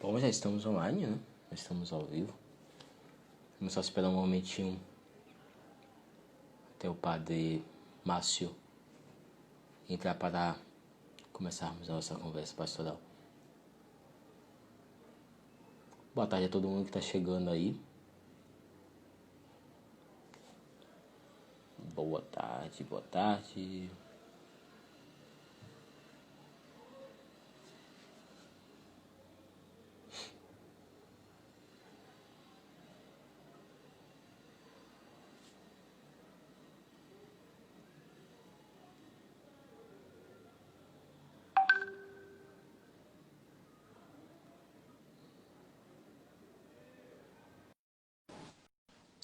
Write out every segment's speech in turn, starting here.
Bom, já estamos online, né? Já estamos ao vivo. Vamos só esperar um momentinho até o padre Márcio entrar para começarmos a nossa conversa pastoral. Boa tarde a todo mundo que está chegando aí. Boa tarde, boa tarde.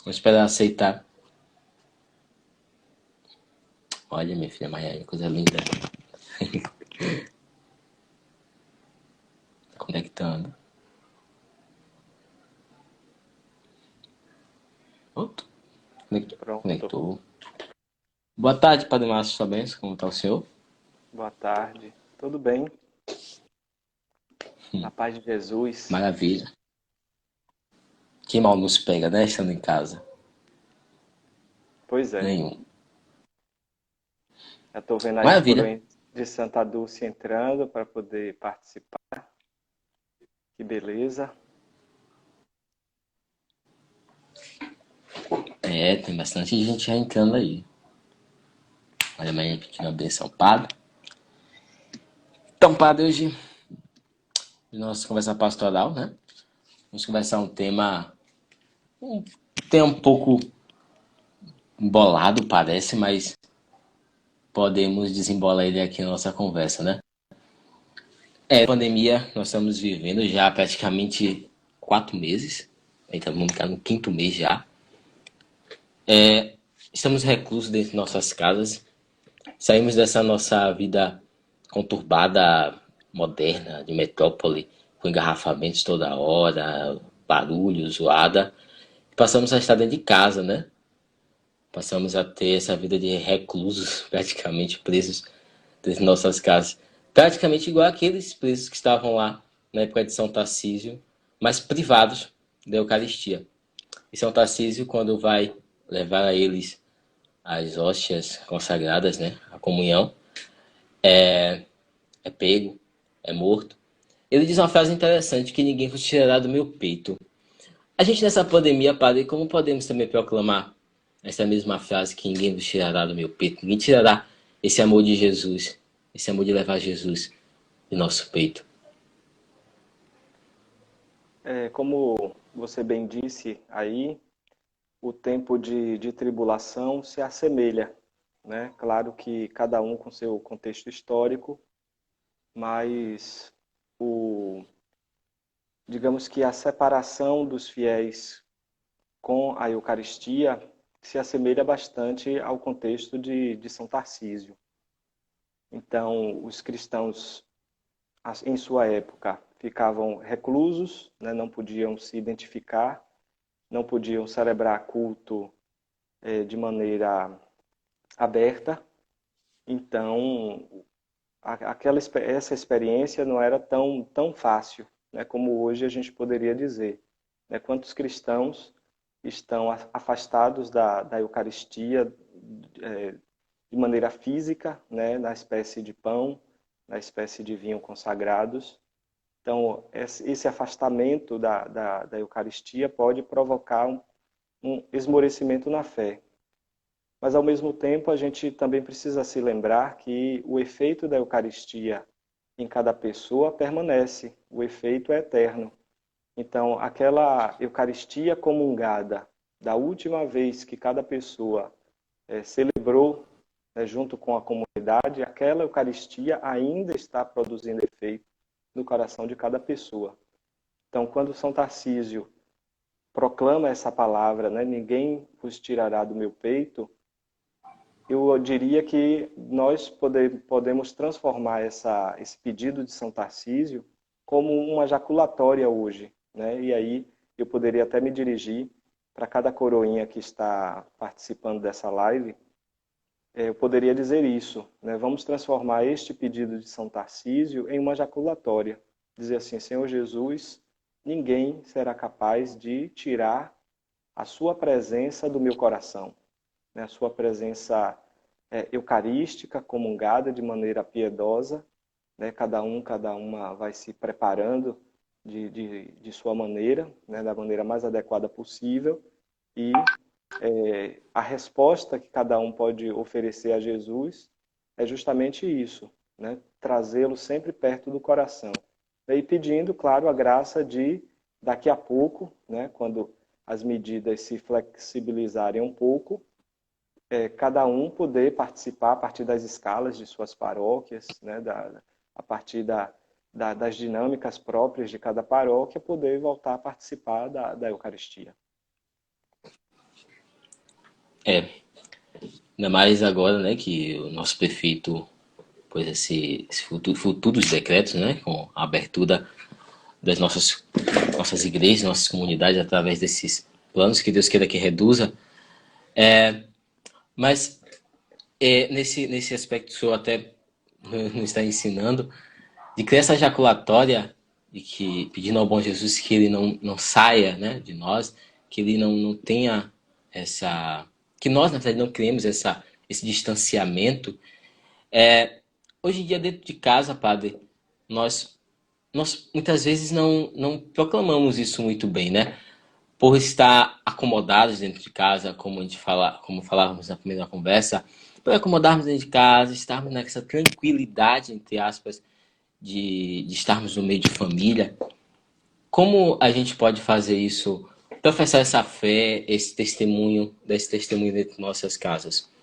Vamos esperar aceitar. Olha, minha filha Maria, coisa linda. Conectando. Pronto. Pronto. Conectou. Boa tarde, padre Márcio, tá bem? Como está o senhor? Boa tarde. Tudo bem? Na paz de Jesus. Maravilha. Que mal nos pega, né? Estando em casa. Pois é. Nenhum. Já estou vendo aí os Maravilha. coroinhas de Santa Dulce entrando para poder participar. Que beleza. É, tem bastante gente já entrando aí. Olha, amanhã pedindo a benção, padre. Então, padre, hoje, nossa conversa pastoral, né? Vamos conversar um pouco embolado, parece, mas podemos desembolar ele aqui na nossa conversa, né? Pandemia, nós estamos vivendo já há praticamente 4 meses. Então, vamos ficar no quinto mês já. Estamos reclusos dentro de nossas casas. Saímos dessa nossa vida conturbada, moderna, de metrópole, com engarrafamentos toda hora, barulho, zoada. Passamos a estar dentro de casa, né? Passamos a ter essa vida de reclusos, praticamente presos dentro de nossas casas. Praticamente igual aqueles presos que estavam lá na época de São Tarcísio, mas privados da Eucaristia. E São Tarcísio, quando vai levar a eles as hóstias consagradas, né? A comunhão, é pego, é morto. Ele diz uma frase interessante, que ninguém vos tirará do meu peito. A gente nessa pandemia, padre, como podemos também proclamar essa mesma frase, que ninguém vos tirará do meu peito? Ninguém tirará esse amor de Jesus, esse amor de levar Jesus de nosso peito. Como você bem disse aí, o tempo de tribulação se assemelha, né? Claro que cada um com seu contexto histórico, mas digamos que a separação dos fiéis com a Eucaristia se assemelha bastante ao contexto de São Tarcísio. Então, os cristãos, em sua época, ficavam reclusos, né, não podiam se identificar, não podiam celebrar culto de maneira aberta. Então, essa experiência não era tão fácil, né, como hoje a gente poderia dizer. Né? Quantos cristãos estão afastados da Eucaristia de maneira física, né, na espécie de pão, na espécie de vinho consagrados. Então, esse afastamento da Eucaristia pode provocar um esmorecimento na fé. Mas, ao mesmo tempo, a gente também precisa se lembrar que o efeito da Eucaristia em cada pessoa permanece, o efeito é eterno. Então, aquela Eucaristia comungada da última vez que cada pessoa celebrou, né, junto com a comunidade, aquela Eucaristia ainda está produzindo efeito no coração de cada pessoa. Então, quando São Tarcísio proclama essa palavra, né, ninguém vos tirará do meu peito, eu diria que nós podemos transformar esse pedido de São Tarcísio como uma jaculatória hoje, né? E aí eu poderia até me dirigir para cada coroinha que está participando dessa live, eu poderia dizer isso, né? Vamos transformar este pedido de São Tarcísio em uma jaculatória. Dizer assim, Senhor Jesus, ninguém será capaz de tirar a sua presença do meu coração, né? A sua presença eucarística, comungada de maneira piedosa, né? Cada uma vai se preparando de sua maneira, né? Da maneira mais adequada possível, e a resposta que cada um pode oferecer a Jesus é justamente isso, né? Trazê-lo sempre perto do coração. E pedindo, claro, a graça de, daqui a pouco, né? Quando as medidas se flexibilizarem um pouco, cada um poder participar a partir das escalas de suas paróquias, né? A partir das dinâmicas próprias de cada paróquia, poder voltar a participar da Eucaristia. Ainda mais agora, né, que o nosso prefeito pôs esse futuros decretos, né, com a abertura das nossas igrejas, nossas comunidades através desses planos que Deus queira que reduza. Mas nesse aspecto, o senhor até nos está ensinando de que essa ejaculatória e que pedindo ao bom Jesus que ele não saia, né, de nós, que ele não tenha essa, que nós na verdade não criemos esse distanciamento. Hoje em dia dentro de casa, padre, nós muitas vezes não proclamamos isso muito bem, né? Por estar acomodados dentro de casa, como a gente fala, como falávamos na primeira conversa, por acomodarmos dentro de casa, estarmos nessa tranquilidade, entre aspas, de estarmos no meio de família. Como a gente pode fazer isso, professar essa fé, desse testemunho dentro de nossas casas?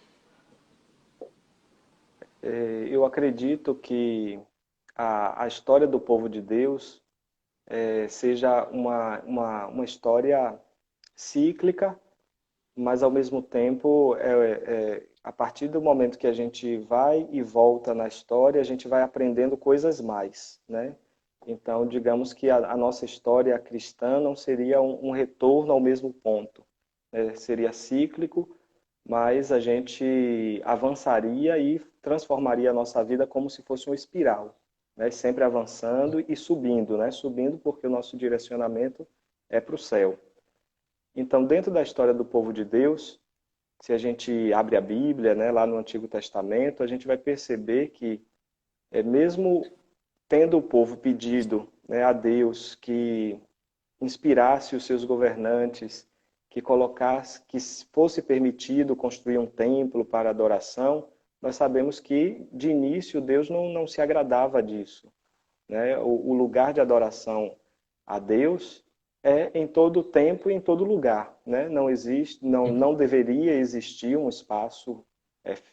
Eu acredito que a história do povo de Deus seja uma história cíclica, mas ao mesmo tempo, a partir do momento que a gente vai e volta na história, a gente vai aprendendo coisas mais, né? Então, digamos que a nossa história cristã não seria um retorno ao mesmo ponto, né? Seria cíclico, mas a gente avançaria e transformaria a nossa vida como se fosse uma espiral, né? Sempre avançando e subindo, né? Subindo porque o nosso direcionamento é para o céu. Então, dentro da história do povo de Deus, se a gente abre a Bíblia, né, lá no Antigo Testamento, a gente vai perceber que, mesmo tendo o povo pedido, né, a Deus que inspirasse os seus governantes, que colocasse, que fosse permitido construir um templo para adoração, nós sabemos que, de início, Deus não se agradava disso, né? O lugar de adoração a Deus em todo tempo e em todo lugar, né? Não existe, não deveria existir um espaço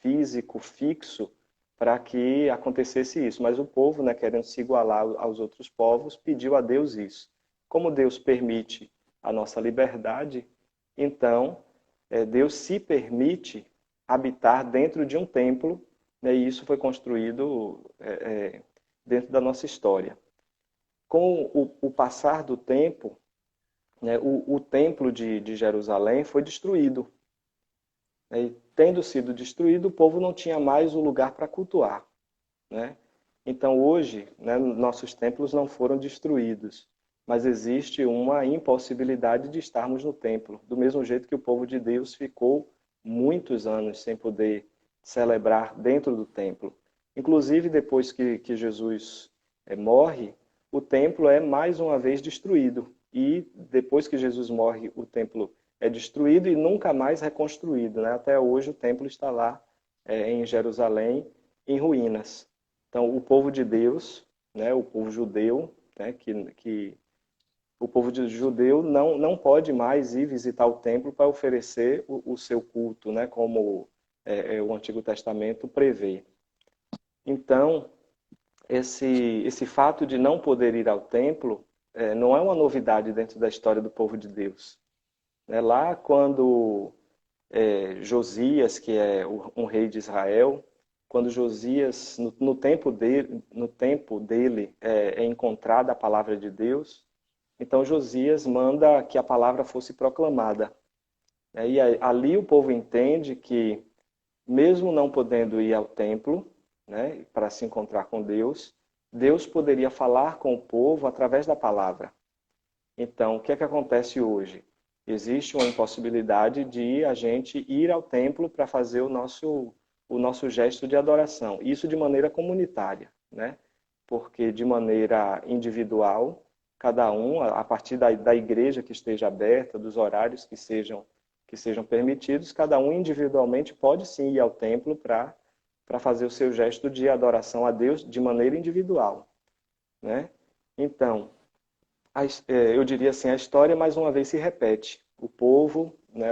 físico fixo para que acontecesse isso. Mas o povo, né, querendo se igualar aos outros povos, pediu a Deus isso. Como Deus permite a nossa liberdade, então Deus se permite habitar dentro de um templo, né, e isso foi construído dentro da nossa história. Com o passar do tempo, né, o templo de Jerusalém foi destruído. Né, e tendo sido destruído, o povo não tinha mais o lugar para cultuar. Né? Então hoje, né, nossos templos não foram destruídos, mas existe uma impossibilidade de estarmos no templo, do mesmo jeito que o povo de Deus ficou muitos anos sem poder celebrar dentro do templo. Inclusive, depois que Jesus morre, o templo é mais uma vez destruído. E depois que Jesus morre, o templo é destruído e nunca mais reconstruído. Né? Até hoje o templo está lá em Jerusalém, em ruínas. Então, o povo de Deus, né, o povo judeu, né, que o povo judeu não pode mais ir visitar o templo para oferecer o seu culto, né, como o Antigo Testamento prevê. Então, esse fato de não poder ir ao templo não é uma novidade dentro da história do povo de Deus. Lá quando Josias, que é um rei de Israel, quando Josias, no tempo dele é encontrada a palavra de Deus, então Josias manda que a palavra fosse proclamada. E ali o povo entende que, mesmo não podendo ir ao templo, né, para se encontrar com Deus, Deus poderia falar com o povo através da palavra. Então, o que é que acontece hoje? Existe uma impossibilidade de a gente ir ao templo para fazer o nosso gesto de adoração. Isso de maneira comunitária, né? Porque de maneira individual, cada um, a partir da igreja que esteja aberta, dos horários que sejam permitidos, cada um individualmente pode sim ir ao templo para fazer o seu gesto de adoração a Deus de maneira individual, né? Então, eu diria assim, a história mais uma vez se repete. O povo, né,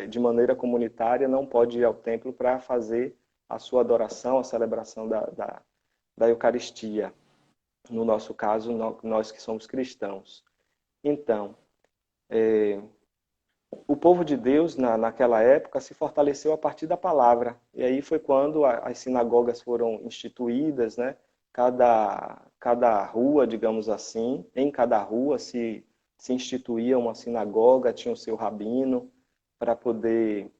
de maneira comunitária, não pode ir ao templo para fazer a sua adoração, a celebração da Eucaristia. No nosso caso, nós que somos cristãos. Então, o povo de Deus, naquela época, se fortaleceu a partir da palavra. E aí foi quando as sinagogas foram instituídas, né? Cada rua, digamos assim, em cada rua se instituía uma sinagoga, tinha o seu rabino, para poder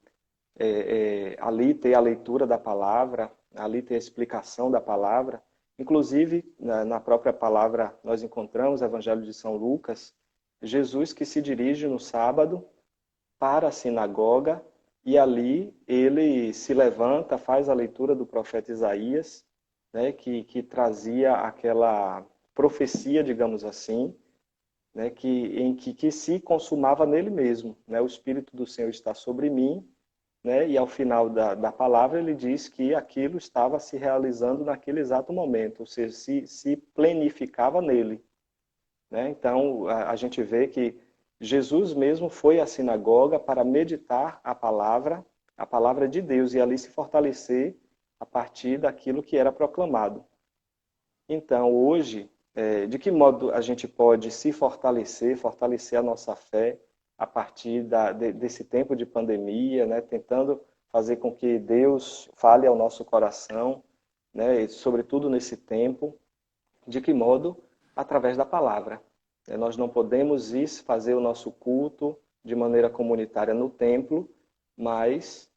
ali ter a leitura da palavra, ali ter a explicação da palavra. Inclusive, na própria palavra, nós encontramos, o Evangelho de São Lucas, Jesus que se dirige no sábado para a sinagoga e ali ele se levanta, faz a leitura do profeta Isaías, né, que trazia aquela profecia, digamos assim, né, que se consumava nele mesmo. Né? O Espírito do Senhor está sobre mim, né, e ao final da palavra ele diz que aquilo estava se realizando naquele exato momento, ou seja, se plenificava nele. Né? Então, a gente vê que Jesus mesmo foi à sinagoga para meditar a palavra de Deus, e ali se fortalecer a partir daquilo que era proclamado. Então, hoje, de que modo a gente pode se fortalecer a nossa fé a partir desse tempo de pandemia, né? Tentando fazer com que Deus fale ao nosso coração, né? E, sobretudo nesse tempo, de que modo? Através da palavra. Nós não podemos ir fazer o nosso culto de maneira comunitária no templo, mas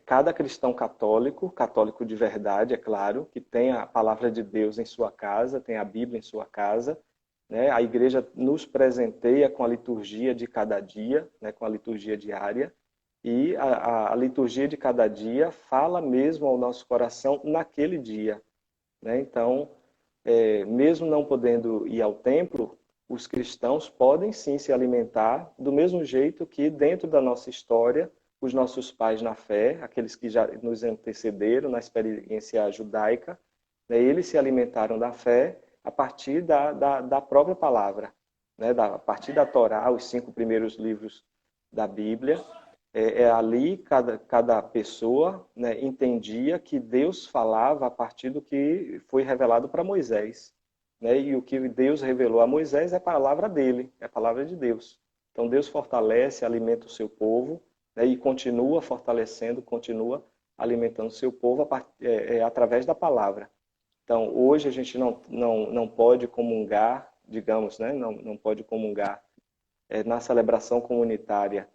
cada cristão católico, católico de verdade, é claro, que tem a palavra de Deus em sua casa, tem a Bíblia em sua casa, né? A igreja nos presenteia com a liturgia de cada dia, né? Com a liturgia diária, e a liturgia de cada dia fala mesmo ao nosso coração naquele dia, né? Então, mesmo não podendo ir ao templo, os cristãos podem sim se alimentar do mesmo jeito que dentro da nossa história, os nossos pais na fé, aqueles que já nos antecederam na experiência judaica, né, eles se alimentaram da fé a partir da própria palavra, né, a partir da Torá, os 5 primeiros livros da Bíblia. Ali cada pessoa, né, entendia que Deus falava a partir do que foi revelado para Moisés. Né? E o que Deus revelou a Moisés é a palavra dele, é a palavra de Deus. Então Deus fortalece, alimenta o seu povo, né, e continua fortalecendo, continua alimentando o seu povo através da palavra. Então hoje a gente não pode comungar, digamos, né, não pode comungar na celebração comunitária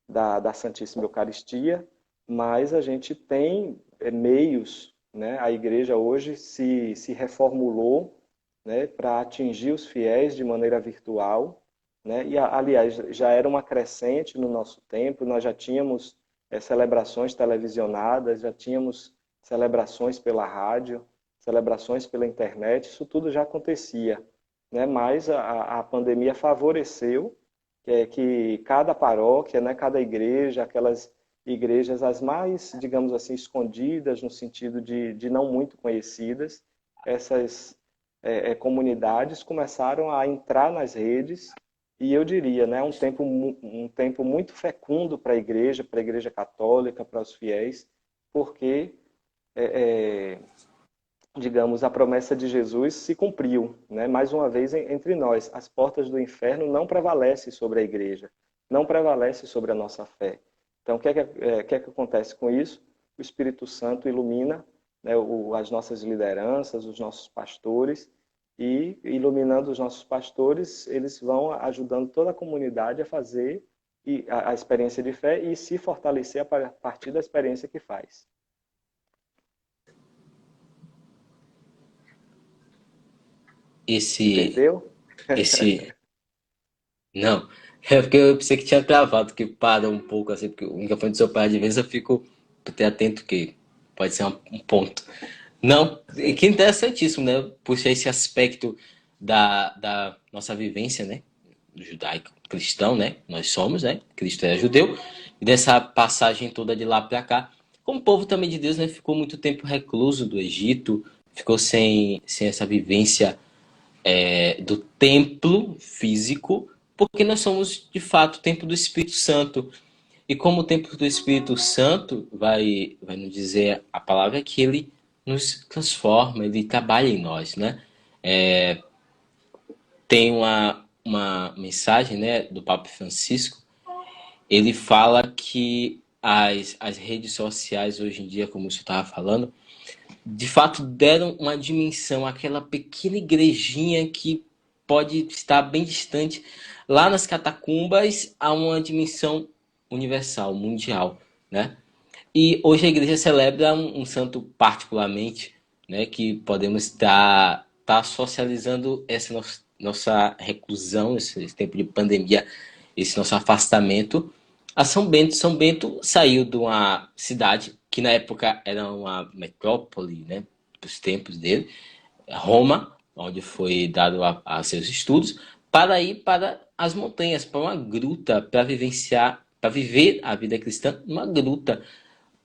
da Santíssima Eucaristia, mas a gente tem meios, né? A igreja hoje se reformulou, né, para atingir os fiéis de maneira virtual, né? E, aliás, já era uma crescente no nosso tempo, nós já tínhamos celebrações televisionadas, já tínhamos celebrações pela rádio, celebrações pela internet, isso tudo já acontecia, né? Mas a pandemia favoreceu que cada paróquia, né, cada igreja, aquelas igrejas as mais, digamos assim, escondidas, no sentido de não muito conhecidas, essas comunidades começaram a entrar nas redes, e eu diria, né, um tempo muito fecundo para a igreja católica, para os fiéis, porque digamos, a promessa de Jesus se cumpriu, né? Mais uma vez entre nós. As portas do inferno não prevalecem sobre a igreja, não prevalecem sobre a nossa fé. Então, o que é que acontece com isso? O Espírito Santo ilumina, né, as nossas lideranças, os nossos pastores, e iluminando os nossos pastores, eles vão ajudando toda a comunidade a fazer a experiência de fé e se fortalecer a partir da experiência que faz. Esse, Entendeu? esse, Não, é porque eu pensei que tinha travado, que para um pouco assim, porque o microfone do seu pai, de vez eu fico até atento que pode ser um ponto. Não, e que interessantíssimo, né? Puxa esse aspecto da nossa vivência, né? Judaico-cristão, né? Nós somos, né? Cristo é judeu. E dessa passagem toda de lá para cá. Como o povo também de Deus, né? Ficou muito tempo recluso do Egito, ficou sem essa vivência do templo físico, porque nós somos, de fato, o templo do Espírito Santo. E como o templo do Espírito Santo vai nos dizer a palavra que ele nos transforma, ele trabalha em nós, né? Tem uma mensagem, né, do Papa Francisco. Ele fala que as redes sociais hoje em dia, como você estava falando, de fato deram uma dimensão àquela pequena igrejinha que pode estar bem distante, lá nas catacumbas, a uma dimensão universal, mundial, né? E hoje a igreja celebra um santo particularmente, né, que podemos estar socializando essa nossa reclusão, esse tempo de pandemia, esse nosso afastamento, a São Bento. São Bento saiu de uma cidade que na época era uma metrópole, né, dos tempos dele, Roma, onde foi dado a seus estudos, para ir para as montanhas, para uma gruta, para vivenciar, para viver a vida cristã numa gruta.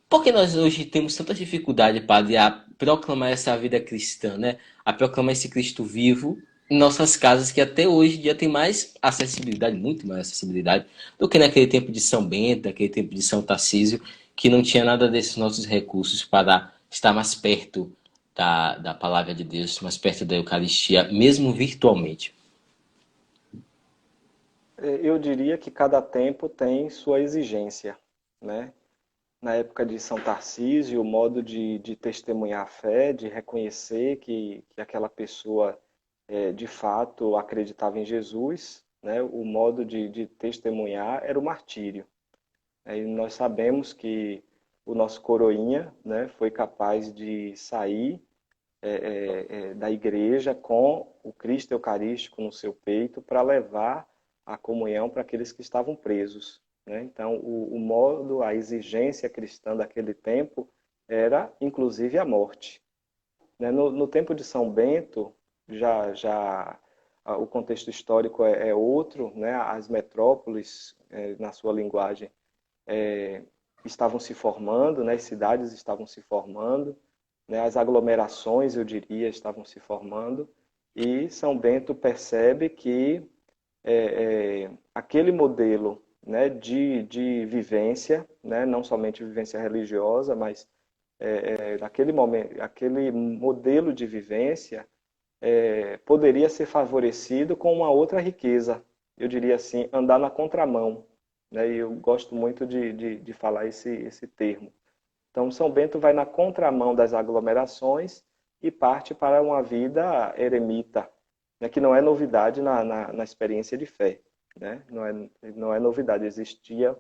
Por que nós hoje temos tanta dificuldade, Padre, a proclamar essa vida cristã, né? A proclamar esse Cristo vivo em nossas casas, que até hoje em dia tem mais acessibilidade, muito mais acessibilidade, do que naquele tempo de São Bento, naquele tempo de São Tarcísio, que não tinha nada desses nossos recursos para estar mais perto da palavra de Deus, mais perto da Eucaristia, mesmo virtualmente. Eu diria que cada tempo tem sua exigência, né? Na época de São Tarcísio, o modo de testemunhar a fé, de reconhecer que aquela pessoa de fato acreditava em Jesus, né? O modo de testemunhar era o martírio. E nós sabemos que o nosso coroinha, né, foi capaz de sair da igreja com o Cristo Eucarístico no seu peito para levar a comunhão para aqueles que estavam presos, né? Então, o modo, a exigência cristã daquele tempo era, inclusive, a morte, né? No tempo de São Bento, já o contexto histórico é outro, né? As metrópoles, na sua linguagem, estavam se formando, né? As cidades estavam se formando, né? As aglomerações, eu diria, estavam se formando, e São Bento percebe que aquele modelo, né, de vivência, né, não somente vivência religiosa, mas naquele momento, aquele modelo de vivência poderia ser favorecido com uma outra riqueza. Eu diria assim, andar na contramão. Né? E eu gosto muito de falar esse termo. Então, São Bento vai na contramão das aglomerações e parte para uma vida eremita, né? Que não é novidade na experiência de fé. Né? Não é novidade, existia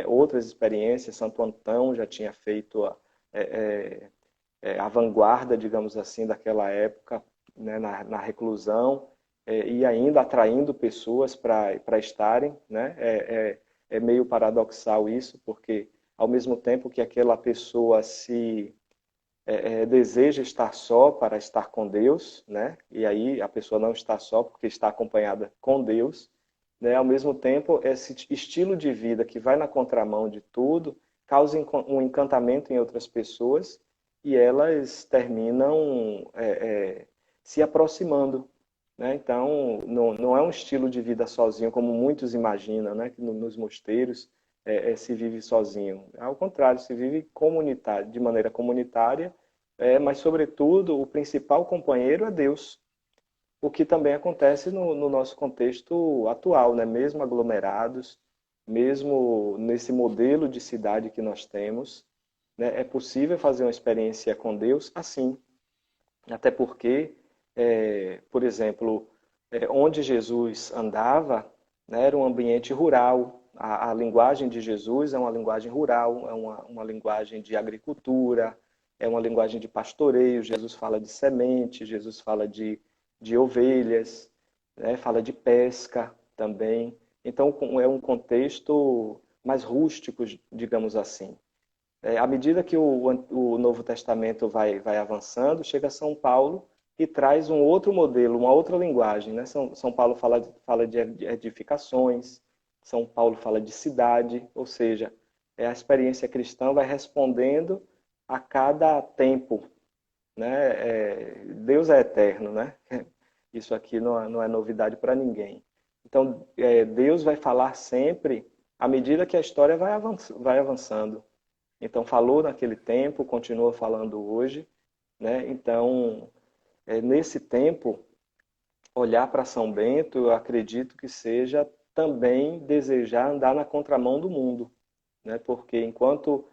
outras experiências, Santo Antão já tinha feito a vanguarda, digamos assim, daquela época, né, na reclusão, e ainda atraindo pessoas para estarem. Né? É meio paradoxal isso, porque ao mesmo tempo que aquela pessoa se deseja estar só para estar com Deus, né? E aí a pessoa não está só porque está acompanhada com Deus, né? Ao mesmo tempo, esse estilo de vida que vai na contramão de tudo causa um encantamento em outras pessoas e elas terminam se aproximando, né? Então, não é um estilo de vida sozinho como muitos imaginam, né? Que nos mosteiros se vive sozinho. Ao contrário, se vive de maneira comunitária, mas, sobretudo, o principal companheiro é Deus, o que também acontece no nosso contexto atual, né? Mesmo aglomerados, mesmo nesse modelo de cidade que nós temos, né? É possível fazer uma experiência com Deus assim, até porque, por exemplo, onde Jesus andava, né, era um ambiente rural. A linguagem de Jesus é uma linguagem rural, é uma linguagem de agricultura, é uma linguagem de pastoreio. Jesus fala de semente, Jesus fala de ovelhas, né, fala de pesca também. Então, é um contexto mais rústico, digamos assim. À medida que o Novo Testamento vai avançando, chega a São Paulo e traz um outro modelo, uma outra linguagem. Né? São Paulo fala de edificações, São Paulo fala de cidade, ou seja, a experiência cristã vai respondendo a cada tempo. Né? Deus é eterno, né? Isso aqui não é novidade para ninguém. Então, Deus vai falar sempre à medida que a história vai avançando. Então, falou naquele tempo, continua falando hoje, né? Então, nesse tempo, olhar para São Bento, eu acredito que seja também desejar andar na contramão do mundo, né? Porque enquanto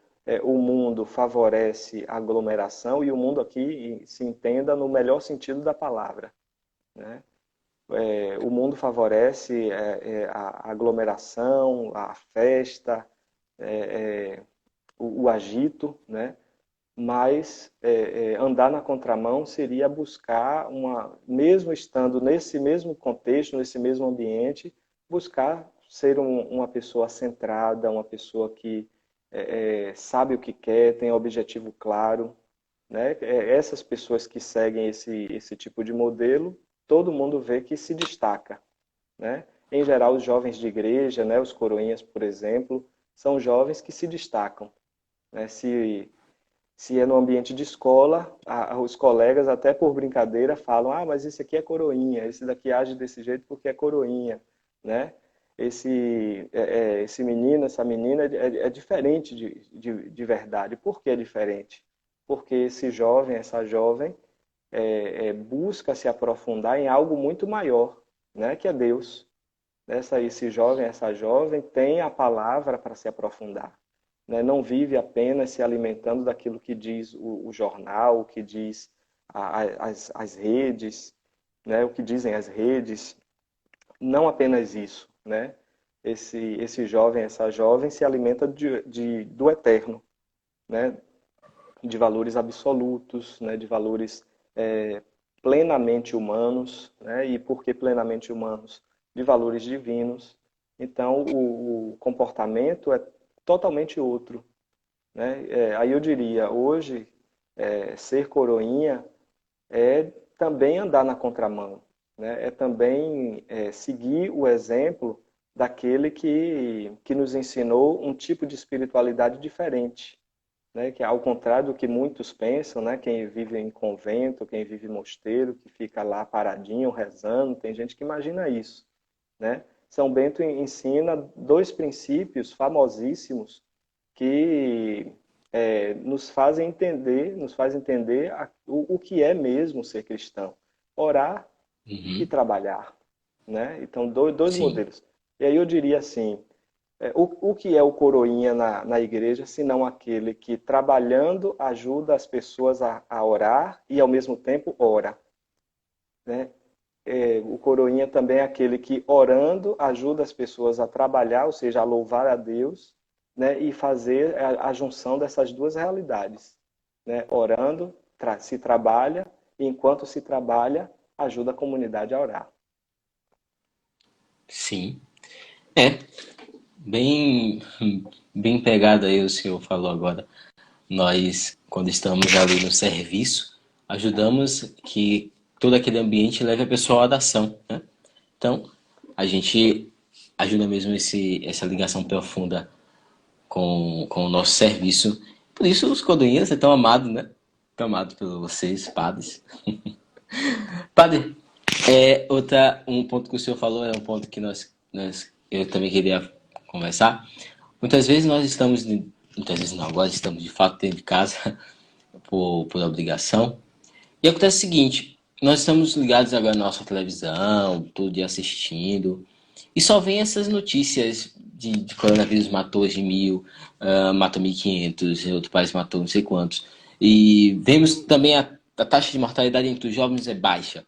o mundo favorece a aglomeração, e o mundo aqui se entenda no melhor sentido da palavra, né? O mundo favorece a aglomeração, a festa, o agito, né? Mas andar na contramão seria buscar mesmo estando nesse mesmo contexto, nesse mesmo ambiente, buscar ser uma pessoa centrada, uma pessoa que sabe o que quer, tem objetivo claro, né? Essas pessoas que seguem esse tipo de modelo, todo mundo vê que se destaca, né? Em geral, os jovens de igreja, né, os coroinhas, por exemplo, são jovens que se destacam, né? Se é no ambiente de escola, os colegas, até por brincadeira, falam: ah, mas esse aqui é coroinha, esse daqui age desse jeito porque é coroinha, né? Esse menino, essa menina é diferente de verdade. Por que é diferente? Porque esse jovem, essa jovem, busca se aprofundar em algo muito maior, né? Que é Deus. Esse jovem, essa jovem tem a palavra para se aprofundar, né? Não vive apenas se alimentando daquilo que diz o jornal, o que diz as redes, né? O que dizem as redes. Não apenas isso, né? Esse jovem, essa jovem se alimenta do eterno, né? De valores absolutos, né? De valores plenamente humanos, né? E por que plenamente humanos? De valores divinos. Então, o comportamento é totalmente outro, né? Aí eu diria, hoje, ser coroinha é também andar na contramão, né? É também seguir o exemplo daquele que nos ensinou um tipo de espiritualidade diferente, né? Que ao contrário do que muitos pensam, né? Quem vive em convento, quem vive em mosteiro, que fica lá paradinho, rezando, tem gente que imagina isso, né? São Bento ensina dois princípios famosíssimos que nos faz entender o que é mesmo ser cristão. Orar e Uhum. trabalhar, né? Então, dois Sim. modelos. E aí eu diria assim, o que é o coroinha na igreja, se não aquele que trabalhando ajuda as pessoas a orar e ao mesmo tempo ora, né? O coroinha também é aquele que orando ajuda as pessoas a trabalhar, ou seja, a louvar a Deus, né? E fazer a junção dessas duas realidades, né? Orando se trabalha e enquanto se trabalha ajuda a comunidade a orar. Sim. É, bem, bem pegado aí o senhor falou agora. Nós, quando estamos ali no serviço, ajudamos que todo aquele ambiente leve a pessoa à oração, né? Então, a gente ajuda mesmo essa ligação profunda com o nosso serviço. Por isso, os coroinhas é tão amado, né? Tão amado por vocês, padres. Padre, um ponto que o senhor falou é um ponto que eu também queria conversar. Muitas vezes nós estamos, muitas vezes não, agora estamos de fato dentro de casa por obrigação. E acontece o seguinte, nós estamos ligados agora na nossa televisão, todo dia assistindo, e só vem essas notícias de coronavírus matou hoje 1.000, matou 1.500, outro país matou não sei quantos. E vemos também a taxa de mortalidade entre os jovens é baixa.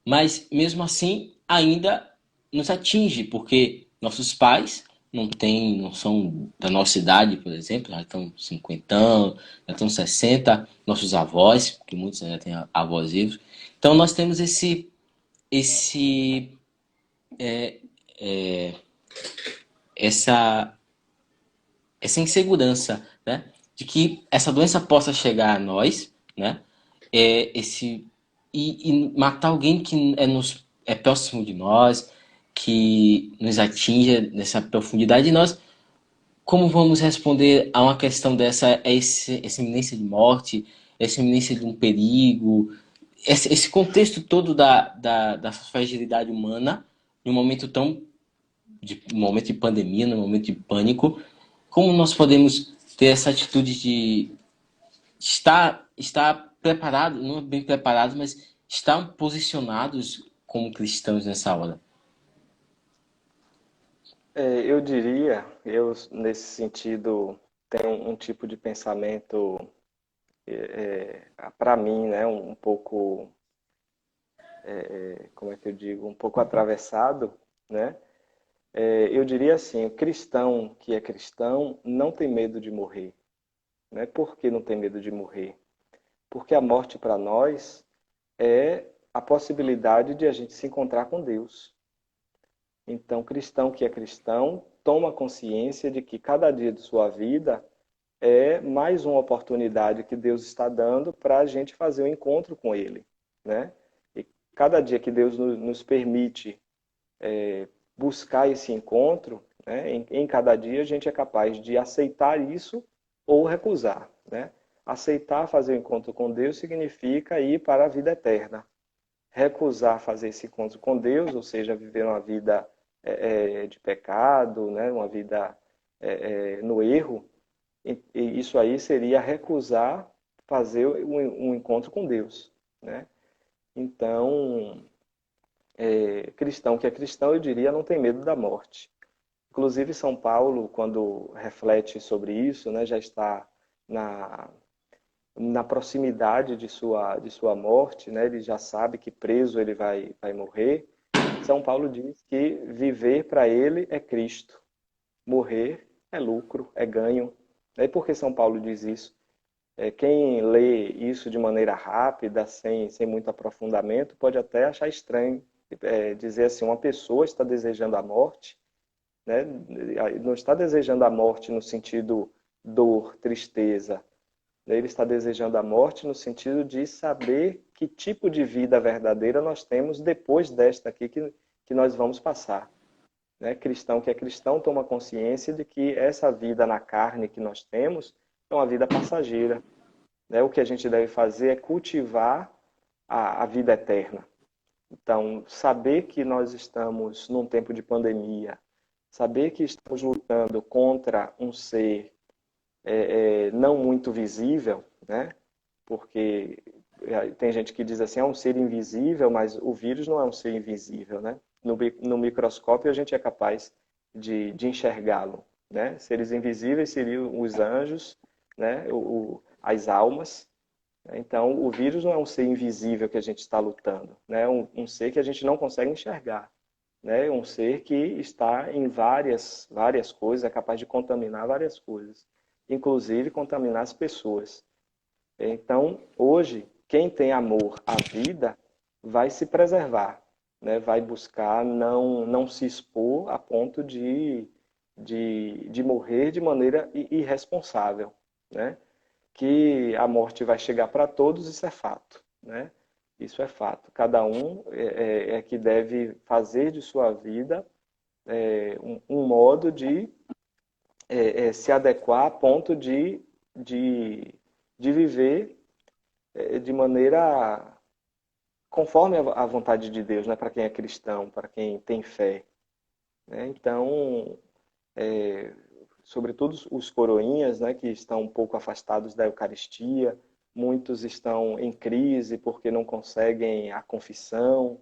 Mas mesmo assim ainda nos atinge, porque nossos pais não são da nossa idade, por exemplo, já estão 50, já estão 60, nossos avós, que muitos ainda têm avós vivos. Então nós temos esse essa, essa insegurança, né? De que essa doença possa chegar a nós, né? Esse, e matar alguém que é próximo de nós, que nos atinja nessa profundidade. E nós, como vamos responder a uma questão dessa, essa iminência de morte, essa iminência de um perigo, esse contexto todo da fragilidade humana, em um momento um momento de pandemia, num momento de pânico, como nós podemos ter essa atitude de estar preparado, não é bem preparado, mas estar posicionados como cristãos nessa hora? Eu diria, eu nesse sentido tenho um tipo de pensamento, para mim, né, um pouco, como é que eu digo, um pouco atravessado, né? Eu diria assim, o cristão que é cristão não tem medo de morrer, né? Por que não tem medo de morrer? Porque a morte para nós é a possibilidade de a gente se encontrar com Deus. Então, cristão que é cristão toma consciência de que cada dia de sua vida é mais uma oportunidade que Deus está dando para a gente fazer um encontro com Ele, né? E cada dia que Deus nos permite buscar esse encontro, né, em cada dia a gente é capaz de aceitar isso ou recusar, né? Aceitar fazer o encontro com Deus significa ir para a vida eterna. Recusar fazer esse encontro com Deus, ou seja, viver uma vida de pecado, né, uma vida no erro, e isso aí seria recusar fazer um encontro com Deus, né? Então, cristão que é cristão, eu diria, não tem medo da morte. Inclusive, São Paulo, quando reflete sobre isso, né, já está na, na proximidade de sua morte, né, ele já sabe que preso ele vai morrer. São Paulo diz que viver para ele é Cristo, morrer é lucro, é ganho. E por que São Paulo diz isso? Quem lê isso de maneira rápida, sem muito aprofundamento, pode até achar estranho. Dizer assim, uma pessoa está desejando a morte, né? Não está desejando a morte no sentido dor, tristeza. Ele está desejando a morte no sentido de saber que tipo de vida verdadeira nós temos depois desta aqui que nós vamos passar. Né? Cristão que é cristão toma consciência de que essa vida na carne que nós temos é uma vida passageira. Né? O que a gente deve fazer é cultivar a vida eterna. Então, saber que nós estamos num tempo de pandemia, saber que estamos lutando contra um ser não muito visível, né? Porque tem gente que diz assim, é um ser invisível, mas o vírus não é um ser invisível, né? No microscópio a gente é capaz de enxergá-lo, né? Seres invisíveis seriam os anjos, né? As almas. Então, o vírus não é um ser invisível que a gente está lutando, né? Um ser que a gente não consegue enxergar, né? Um ser que está em várias coisas, é capaz de contaminar várias coisas, inclusive contaminar as pessoas. Então, hoje, quem tem amor à vida vai se preservar, né? Vai buscar não se expor a ponto de morrer de maneira irresponsável, né? Que a morte vai chegar para todos, isso é fato, né? Isso é fato. Cada um é que deve fazer de sua vida um modo de se adequar a ponto de viver de maneira conforme a vontade de Deus, né? Para quem é cristão, para quem tem fé, né? Então, é, sobretudo os coroinhas, né, que estão um pouco afastados da Eucaristia, muitos estão em crise porque não conseguem a confissão,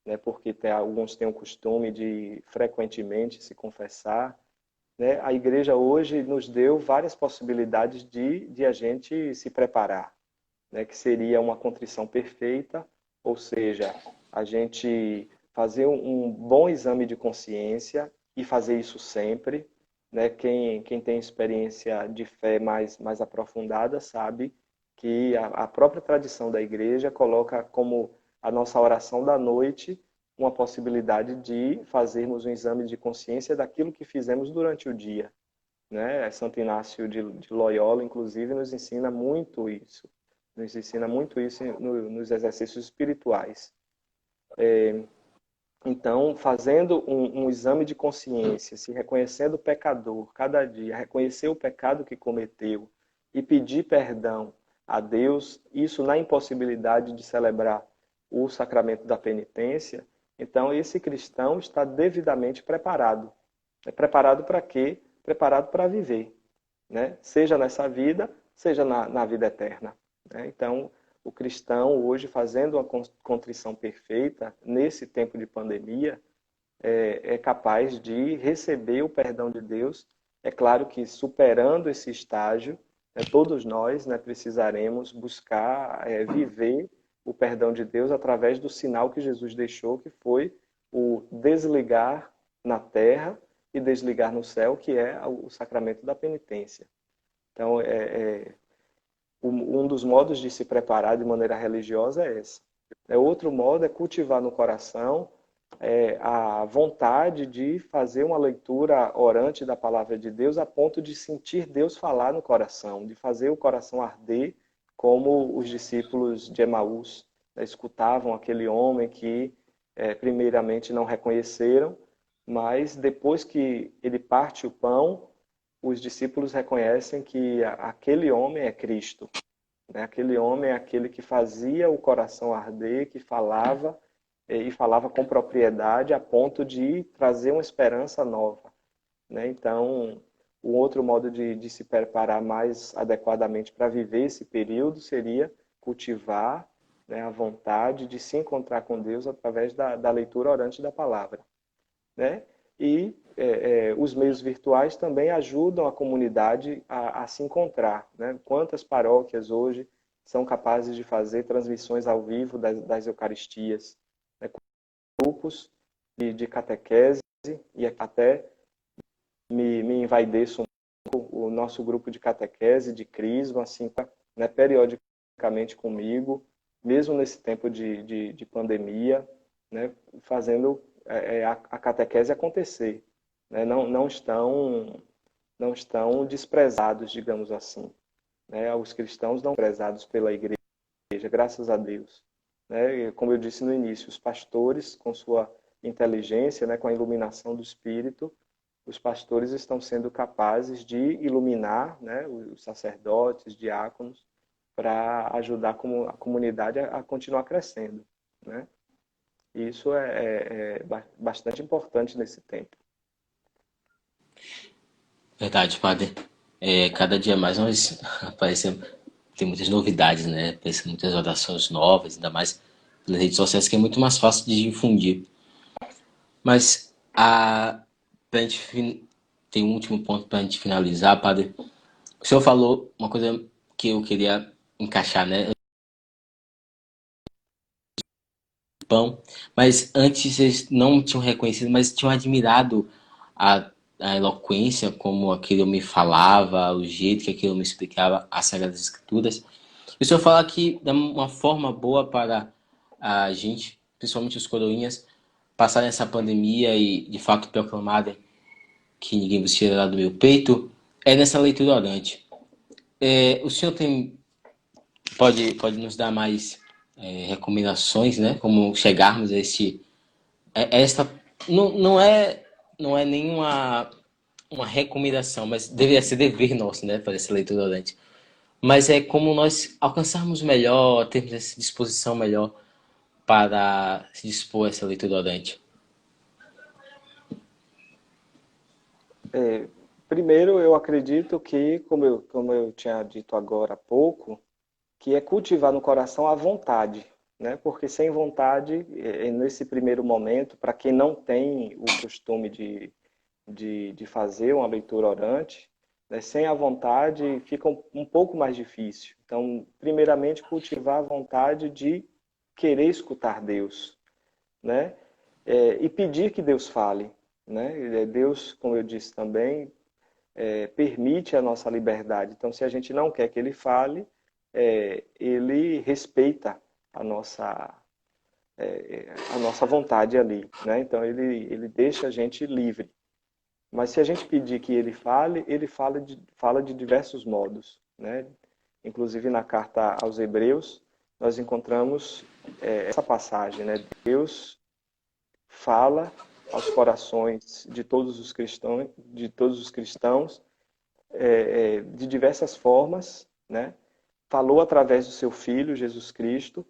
né, porque alguns têm o costume de frequentemente se confessar, né? A igreja hoje nos deu várias possibilidades de a gente se preparar, né? Que seria uma contrição perfeita, ou seja, a gente fazer um bom exame de consciência e fazer isso sempre, né? Quem tem experiência de fé mais aprofundada sabe que a própria tradição da igreja coloca como a nossa oração da noite uma possibilidade de fazermos um exame de consciência daquilo que fizemos durante o dia, né? Santo Inácio de Loyola, inclusive, nos ensina muito isso. Nos ensina muito isso nos exercícios espirituais. Então, fazendo um exame de consciência, se reconhecendo o pecador cada dia, reconhecer o pecado que cometeu e pedir perdão a Deus, isso na impossibilidade de celebrar o sacramento da penitência, então esse cristão está devidamente preparado. Preparado para quê? Preparado para viver, né? Seja nessa vida, seja na vida eterna, né? Então, o cristão hoje fazendo uma contrição perfeita nesse tempo de pandemia é capaz de receber o perdão de Deus. É claro que superando esse estágio, né, todos nós, né, precisaremos buscar viver o perdão de Deus através do sinal que Jesus deixou, que foi o desligar na terra e desligar no céu, que é o sacramento da penitência. Então, um dos modos de se preparar de maneira religiosa é esse. Outro modo é cultivar no coração a vontade de fazer uma leitura orante da palavra de Deus a ponto de sentir Deus falar no coração, de fazer o coração arder como os discípulos de Emaús, né, escutavam aquele homem que primeiramente não reconheceram, mas depois que ele parte o pão, os discípulos reconhecem que aquele homem é Cristo, né? Aquele homem é aquele que fazia o coração arder, que falava e falava com propriedade a ponto de trazer uma esperança nova, né? Então, o outro modo de se preparar mais adequadamente para viver esse período seria cultivar, né, a vontade de se encontrar com Deus através da leitura orante da palavra, né? E os meios virtuais também ajudam a comunidade a se encontrar, né? Quantas paróquias hoje são capazes de fazer transmissões ao vivo das Eucaristias, né? Grupos de catequese, e até me envaideço o nosso grupo de catequese, de crisma, assim, né, periodicamente comigo, mesmo nesse tempo de pandemia, né, fazendo a catequese acontecer, né? Não estão desprezados, digamos assim, né? Os cristãos não são prezados pela igreja, graças a Deus, né? E, como eu disse no início, os pastores, com sua inteligência, né, com a iluminação do Espírito, os pastores estão sendo capazes de iluminar, né, os sacerdotes, diáconos, para ajudar a comunidade a continuar crescendo, né? E isso é bastante importante nesse tempo. Verdade, padre. Cada dia mais nós aparecem, tem muitas novidades, né? Aparecem muitas orações novas, ainda mais pelas redes sociais, que é muito mais fácil de difundir. Mas pra gente tem um último ponto para a gente finalizar, padre. O senhor falou uma coisa que eu queria encaixar, né? Pão, mas antes eles não tinham reconhecido, mas tinham admirado a, a eloquência, como aquilo me falava, o jeito que aquilo me explicava as Sagradas Escrituras. E o senhor fala que é uma forma boa para a gente, principalmente os coroinhas, passar nessa pandemia e de fato proclamarem que ninguém vos tirará do meu peito, é nessa leitura orante. O senhor pode nos dar mais recomendações, né? Como chegarmos a esta não é nenhuma uma recomendação, mas deveria ser dever nosso, né? Fazer essa leitura orante. Mas é como nós alcançarmos melhor, termos essa disposição melhor para se dispor a essa leitura orante. Primeiro, eu acredito que, como eu tinha dito agora há pouco, que é cultivar no coração a vontade, né? Porque sem vontade, nesse primeiro momento, para quem não tem o costume de fazer uma leitura orante, né? Sem a vontade fica um pouco mais difícil. Então, primeiramente, cultivar a vontade de querer escutar Deus, né? E pedir que Deus fale, né? Deus, como eu disse também, permite a nossa liberdade. Então, se a gente não quer que Ele fale, Ele respeita a nossa a nossa vontade ali, né? Então ele deixa a gente livre. Mas se a gente pedir que ele fala de diversos modos, né? Inclusive na carta aos Hebreus, nós encontramos essa passagem, né? Deus fala aos corações de todos os cristãos, de diversas formas, né? Falou através do seu Filho, Jesus Cristo,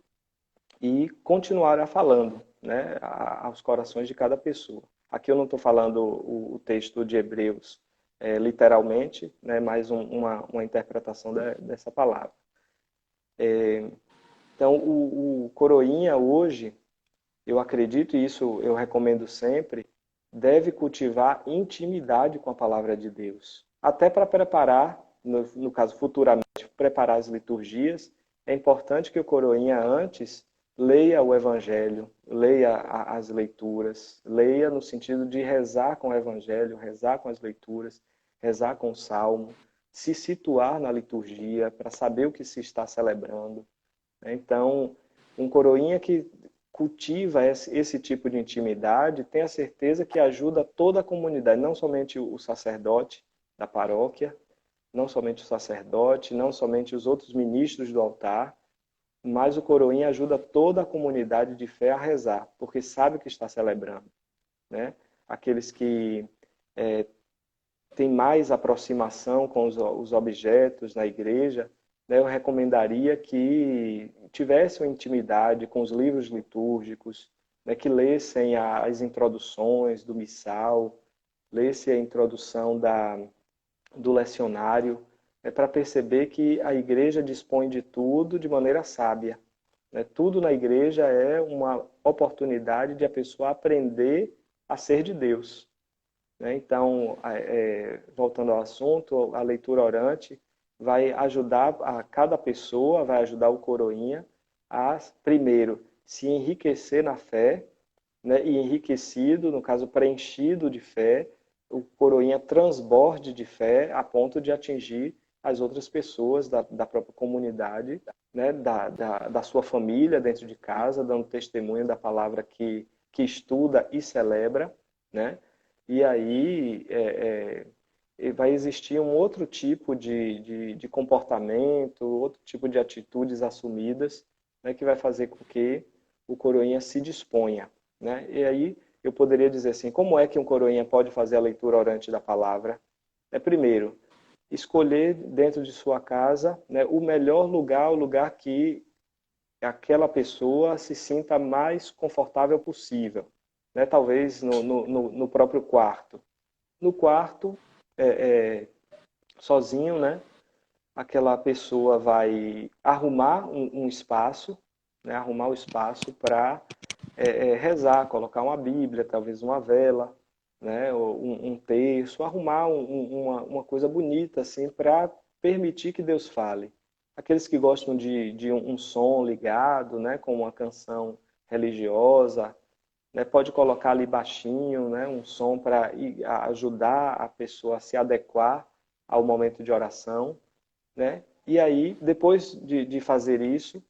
e continuará falando, né, aos corações de cada pessoa. Aqui eu não estou falando o texto de Hebreus literalmente, né, mas uma interpretação dessa palavra. Então, o coroinha hoje, eu acredito, e isso eu recomendo sempre, deve cultivar intimidade com a palavra de Deus. Até para preparar, no caso futuramente, preparar as liturgias, é importante que o coroinha antes leia o Evangelho, leia as leituras, leia no sentido de rezar com o Evangelho, rezar com as leituras, rezar com o Salmo, se situar na liturgia para saber o que se está celebrando. Então, um coroinha que cultiva esse tipo de intimidade, tenha certeza que ajuda toda a comunidade, não somente o sacerdote da paróquia, não somente o sacerdote, não somente os outros ministros do altar, mas o coroinha ajuda toda a comunidade de fé a rezar, porque sabe o que está celebrando, né? Aqueles que têm mais aproximação com os objetos na igreja, né, eu recomendaria que tivessem intimidade com os livros litúrgicos, né, que lessem as introduções do missal, lessem a introdução do lecionário, para perceber que a igreja dispõe de tudo de maneira sábia. Né? Tudo na igreja é uma oportunidade de a pessoa aprender a ser de Deus. Né? Então, voltando ao assunto, a leitura orante vai ajudar a cada pessoa, vai ajudar o coroinha a, primeiro, se enriquecer na fé, né? E enriquecido, no caso, preenchido de fé, o coroinha transborde de fé a ponto de atingir as outras pessoas da própria comunidade, né? Da sua família dentro de casa, dando testemunho da palavra que estuda e celebra, né? E aí vai existir um outro tipo de comportamento, outro tipo de atitudes assumidas, né, que vai fazer com que o coroinha se disponha. Né? E aí eu poderia dizer assim, como é que um coroinha pode fazer a leitura orante da palavra? Primeiro, escolher dentro de sua casa, né, o melhor lugar, o lugar que aquela pessoa se sinta mais confortável possível. Né? Talvez no próprio quarto. No quarto, sozinho, né? Aquela pessoa vai arrumar um espaço, né? Arrumar o espaço para rezar, colocar uma Bíblia, talvez uma vela, né? Ou um terço, arrumar uma coisa bonita assim para permitir que Deus fale. Aqueles que gostam de um som ligado, né? Com uma canção religiosa, né? Pode colocar ali baixinho, né? Um som para ajudar a pessoa a se adequar ao momento de oração, né? E aí, depois de fazer isso,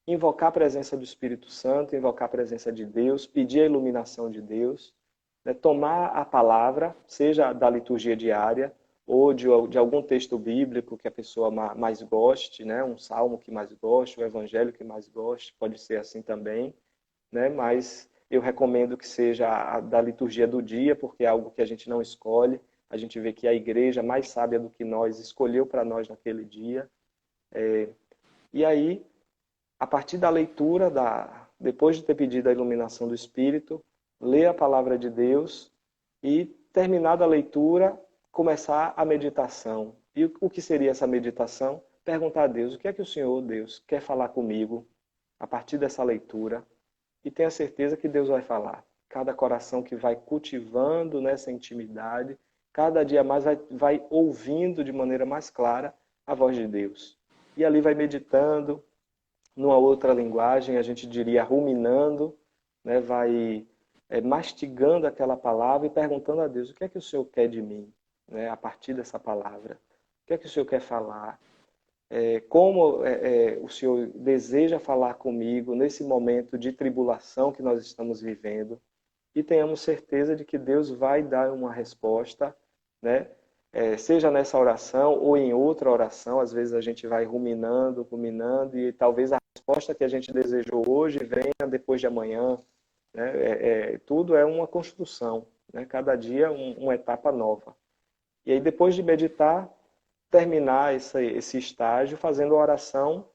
invocar a presença do Espírito Santo, invocar a presença de Deus, pedir a iluminação de Deus, né? Tomar a palavra, seja da liturgia diária ou de algum texto bíblico que a pessoa mais goste, né? Um salmo que mais goste, um evangelho que mais goste, pode ser assim também, né? Mas eu recomendo que seja a da liturgia do dia, porque é algo que a gente não escolhe. A gente vê que a igreja, mais sábia do que nós, escolheu para nós naquele dia. E aí, a partir da leitura, depois de ter pedido a iluminação do Espírito, ler a palavra de Deus e, terminada a leitura, começar a meditação. E o que seria essa meditação? Perguntar a Deus, o que é que o Senhor, Deus, quer falar comigo a partir dessa leitura? E tenha certeza que Deus vai falar. Cada coração que vai cultivando nessa intimidade, cada dia mais vai ouvindo de maneira mais clara a voz de Deus. E ali vai meditando, numa outra linguagem, a gente diria ruminando, né? Vai mastigando aquela palavra e perguntando a Deus, o que é que o Senhor quer de mim, né? A partir dessa palavra? O que é que o Senhor quer falar? como o Senhor deseja falar comigo nesse momento de tribulação que nós estamos vivendo, e tenhamos certeza de que Deus vai dar uma resposta, né? Seja nessa oração ou em outra oração. Às vezes a gente vai ruminando, ruminando, e talvez a resposta que a gente desejou hoje venha depois de amanhã, né? Tudo é uma construção, né? Cada dia uma etapa nova. E aí, depois de meditar, terminar esse estágio fazendo a oração,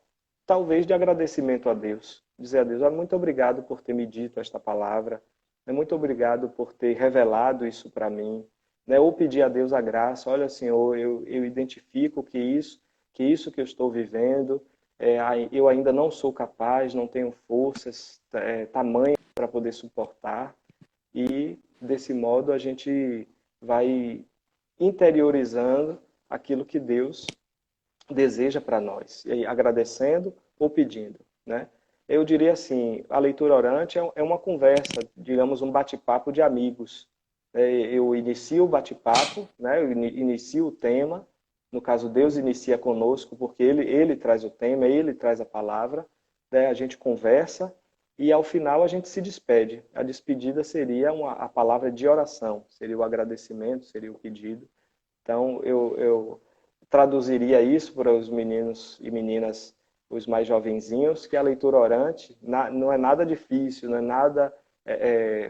talvez de agradecimento a Deus. Dizer a Deus: "Olha, muito obrigado por ter me dito esta palavra, né? Muito obrigado por ter revelado isso para mim." Né? Ou pedir a Deus a graça: "Olha, Senhor, eu identifico que isso que eu estou vivendo, eu ainda não sou capaz, não tenho forças tamanho para poder suportar." E, desse modo, a gente vai interiorizando aquilo que Deus deseja para nós, e aí, agradecendo ou pedindo, né? Eu diria assim, a leitura orante é uma conversa, digamos, um bate-papo de amigos. Eu inicio o bate-papo, né? Eu inicio o tema. No caso, Deus inicia conosco, porque Ele traz o tema, Ele traz a palavra, né? A gente conversa e, ao final, a gente se despede. A despedida seria a palavra de oração, seria o agradecimento, seria o pedido. Então, eu traduziria isso para os meninos e meninas, os mais jovenzinhos, que a leitura orante não é nada difícil, não é nada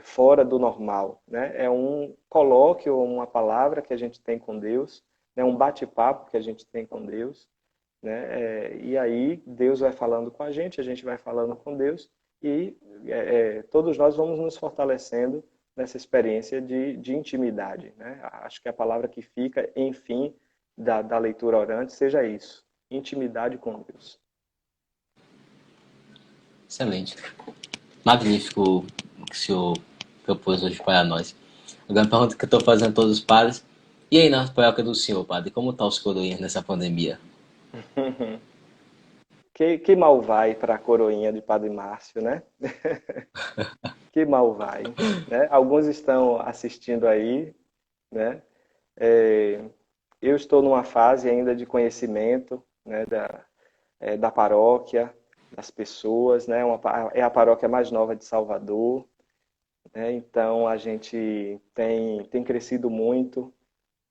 fora do normal, né? É um colóquio, uma palavra que a gente tem com Deus, né? Um bate-papo que a gente tem com Deus, né? E aí Deus vai falando com a gente vai falando com Deus, e todos nós vamos nos fortalecendo nessa experiência de intimidade, né? Acho que a palavra que fica, enfim, da leitura orante seja isso: intimidade com Deus. Excelente. Magnífico o que o senhor propôs hoje para nós. Agora, a pergunta que eu estou fazendo a todos os padres: e aí na paróquia do senhor, padre, como estão os coroinhas nessa pandemia? Que mal vai para a coroinha de Padre Márcio, né? Que mal vai, né? Alguns estão assistindo aí, né? Eu estou numa fase ainda de conhecimento, né, da paróquia, das pessoas, né? É a paróquia mais nova de Salvador, né? Então a gente tem crescido muito,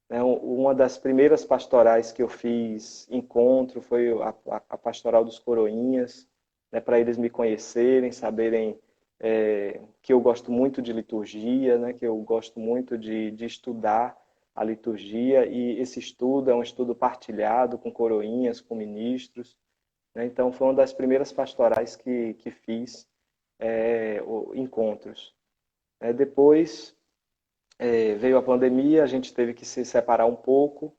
né? Uma das primeiras pastorais que eu fiz encontro foi a pastoral dos coroinhas, né? Para eles me conhecerem, saberem que eu gosto muito de liturgia, né? Que eu gosto muito de estudar a liturgia, e esse estudo é um estudo partilhado com coroinhas, com ministros, né? Então foi uma das primeiras pastorais que fiz encontros. Depois veio a pandemia, a gente teve que se separar um pouco,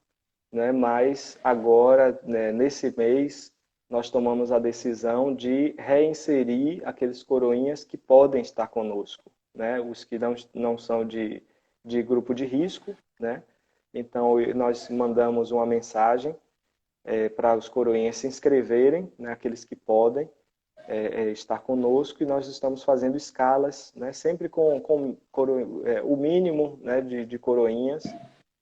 né? Mas agora, né, nesse mês, nós tomamos a decisão de reinserir aqueles coroinhas que podem estar conosco, né? Os que não são de grupo de risco, né? Então, nós mandamos uma mensagem para os coroinhas se inscreverem, né? Aqueles que podem estar conosco, e nós estamos fazendo escalas, né? Sempre com o mínimo, né, de coroinhas,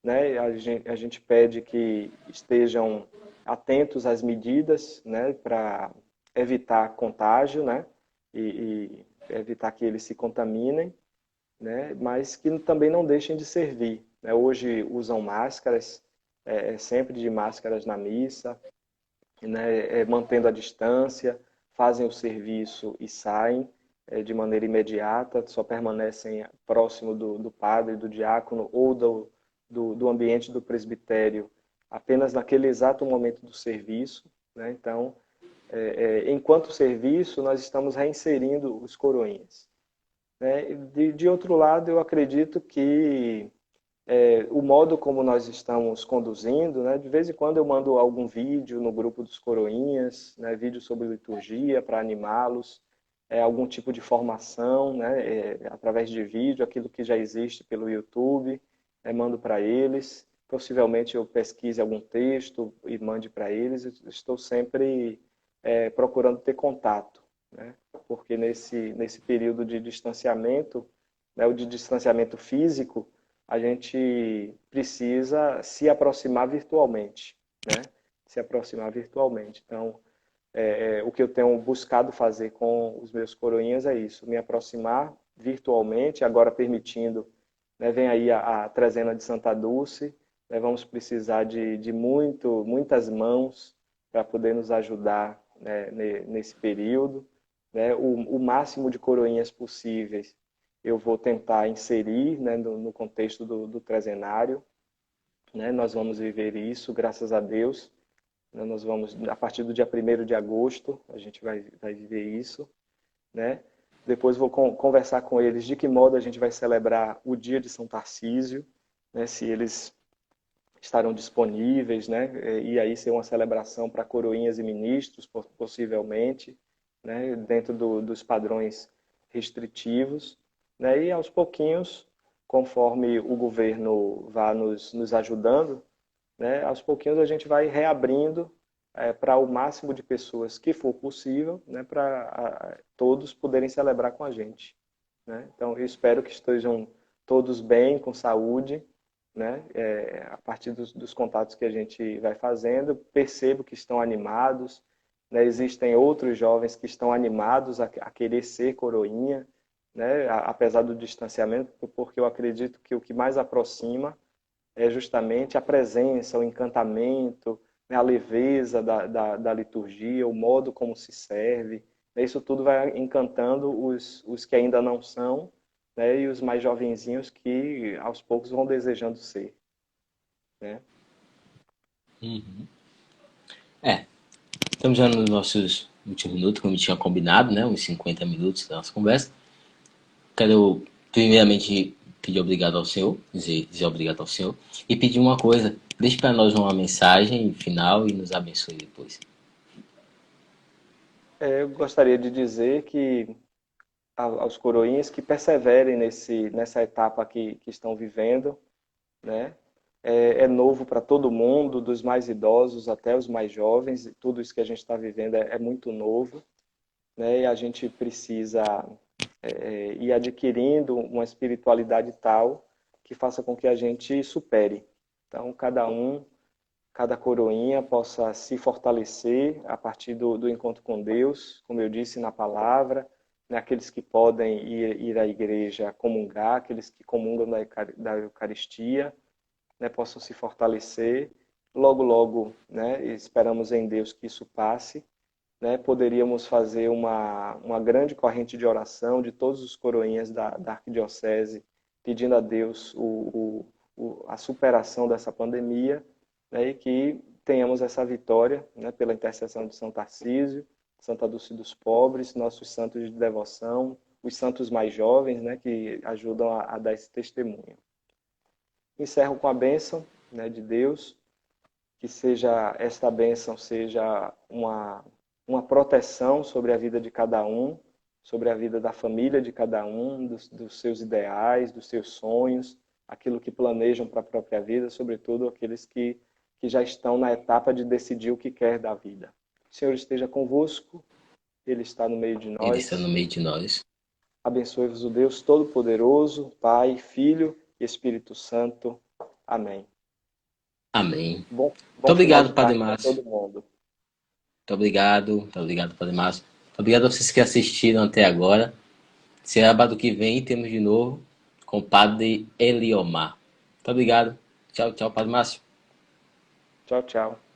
né? A gente pede que estejam atentos às medidas, né, para evitar contágio, né, e evitar que eles se contaminem, né, mas que também não deixem de servir, né? Hoje usam máscaras, sempre de máscaras na missa, né, mantendo a distância, fazem o serviço e saem de maneira imediata, só permanecem próximo do padre, do diácono ou do ambiente do presbitério apenas naquele exato momento do serviço, né? Então, enquanto serviço, nós estamos reinserindo os coroinhas, né? De outro lado, eu acredito que o modo como nós estamos conduzindo, né? De vez em quando eu mando algum vídeo no grupo dos coroinhas, né? Vídeo sobre liturgia para animá-los, algum tipo de formação, né? Através de vídeo, aquilo que já existe pelo YouTube, mando para eles. Possivelmente eu pesquise algum texto e mande para eles. Eu estou sempre procurando ter contato, né? Porque nesse período de distanciamento, né? O de distanciamento físico, a gente precisa se aproximar virtualmente, né? se aproximar virtualmente. Então, o que eu tenho buscado fazer com os meus coroinhas é isso, me aproximar virtualmente, agora permitindo, né, vem aí a trezena de Santa Dulce, né, vamos precisar de muitas mãos para poder nos ajudar, né, nesse período, né, o máximo de coroinhas possíveis eu vou tentar inserir, né, no contexto do trezenário, né, nós vamos viver isso, graças a Deus, né, nós vamos, a partir do dia 1º de agosto, a gente vai viver isso, né? Depois vou conversar com eles de que modo a gente vai celebrar o dia de São Tarcísio, né? Se eles estarão disponíveis, né? E aí ser uma celebração para coroinhas e ministros, possivelmente, né? Dentro dos padrões restritivos, né? E aos pouquinhos, conforme o governo vá nos ajudando, né? Aos pouquinhos a gente vai reabrindo para o máximo de pessoas que for possível, né? Para todos poderem celebrar com a gente, né? Então eu espero que estejam todos bem, com saúde, né? A partir dos contatos que a gente vai fazendo, percebo que estão animados, né? Existem outros jovens que estão animados a querer ser coroinha, né? Apesar do distanciamento, porque eu acredito que o que mais aproxima é justamente a presença, o encantamento, né? A leveza da liturgia, o modo como se serve, né? Isso tudo vai encantando os que ainda não são, né? E os mais jovenzinhos que aos poucos vão desejando ser, né? Uhum. É, estamos já nos nossos últimos minutos, como tinha combinado, né? Uns 50 minutos da nossa conversa. Quero, primeiramente, pedir obrigado ao Senhor, dizer obrigado ao Senhor, e pedir uma coisa: deixe para nós uma mensagem final e nos abençoe depois. Eu gostaria de dizer que aos coroinhas que perseverem nessa etapa que estão vivendo, né? É novo para todo mundo, dos mais idosos até os mais jovens, tudo isso que a gente está vivendo é muito novo, né? E a gente precisa ir adquirindo uma espiritualidade tal que faça com que a gente supere. Então, cada coroinha possa se fortalecer a partir do encontro com Deus, como eu disse na palavra, né? Aqueles que podem ir à igreja comungar, aqueles que comungam da Eucaristia, né? Possam se fortalecer. Logo, logo, né? Esperamos em Deus que isso passe, né? Poderíamos fazer uma grande corrente de oração de todos os coroinhas da Arquidiocese, pedindo a Deus a superação dessa pandemia, né? E que tenhamos essa vitória, né? Pela intercessão de São Tarcísio, Santa Dulce dos Pobres, nossos santos de devoção, os santos mais jovens, né? Que ajudam a dar esse testemunho. Encerro com a bênção, né? De Deus, que seja esta bênção seja uma proteção sobre a vida de cada um, sobre a vida da família de cada um, dos seus ideais, dos seus sonhos, aquilo que planejam para a própria vida, sobretudo aqueles que já estão na etapa de decidir o que quer da vida. O Senhor esteja convosco, Ele está no meio de Ele está nós. no meio de nós. Abençoe-vos o Deus Todo-Poderoso, Pai, Filho e Espírito Santo. Amém. Amém. Muito Bom final obrigado, de Padre tarde para Márcio. todo mundo. Muito obrigado, Padre Márcio. Muito obrigado a vocês que assistiram até agora. Sábado que vem temos de novo com o Padre Eliomar. Muito obrigado. Tchau, tchau, Padre Márcio. Tchau, tchau.